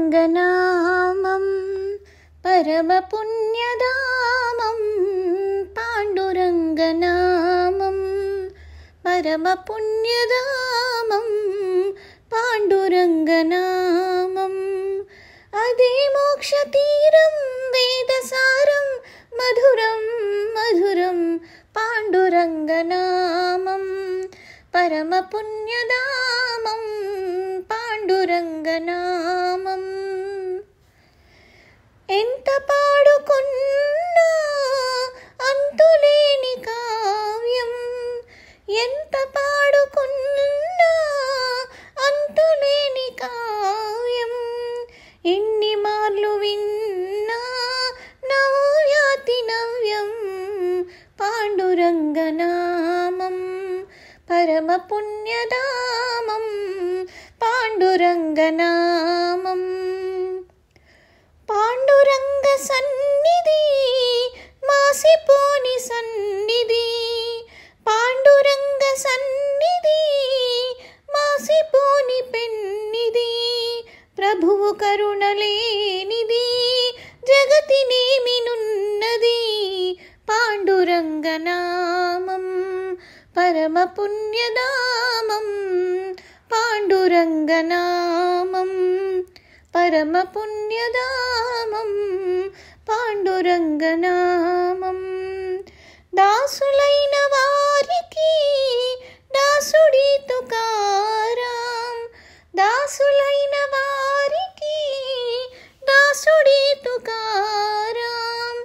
पाण्डुरङ्गनामं परमपुण्यधामं पाण्डुरङ्गनामं परमपुण्यधामं पाण्डुरङ्गनामम् अदे मोक्षतीरं वेदसारं मधुरं मधुरं पाण्डुरङ्गनामं परमपुण्यधामं पाण्डुरङ्गनामम् ఎంత పాడుకున్నా అంతులేని కావ్యం ఎంత పాడుకున్నా అంతులేని కావ్యం ఎన్ని మార్లు విన్నా నవ్యాతి నవ్యం పాండురంగనామం పరమపుణ్యధామం పాండురంగనామం పాండురంగ సన్నిధి మాసిపోని సన్నిధి పాండురంగ సన్నిధి మాసిపోని పెన్నిది ప్రభువు కరుణలేనిది జగతినేమినున్నది పాండురంగనామం పరమపుణ్యధామం పాండురంగనామం పరమపుణ్యధామం పాండురంగనామం దాసులైన వారికి దాసుడి తుకారాం దాసులైన వారికి దాసుడి తుకారాం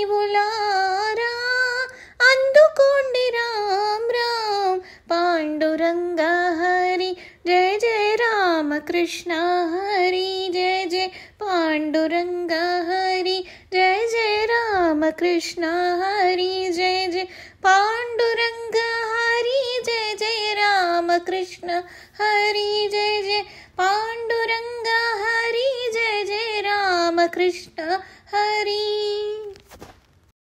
ధన్యజీవులారా అందుకోండి రామ్ రామ్ పాండురంగ హరి జయ జయ రామకృష్ణ హరి జయ జయ పాండురంగ హరి జయ జయ రామకృష్ణ హరి జయ జయ పాండురంగ హరి జయ జయ రామకృష్ణ హరి జయ జయ పాండురంగ హరి జయ జయ రామకృష్ణ హరి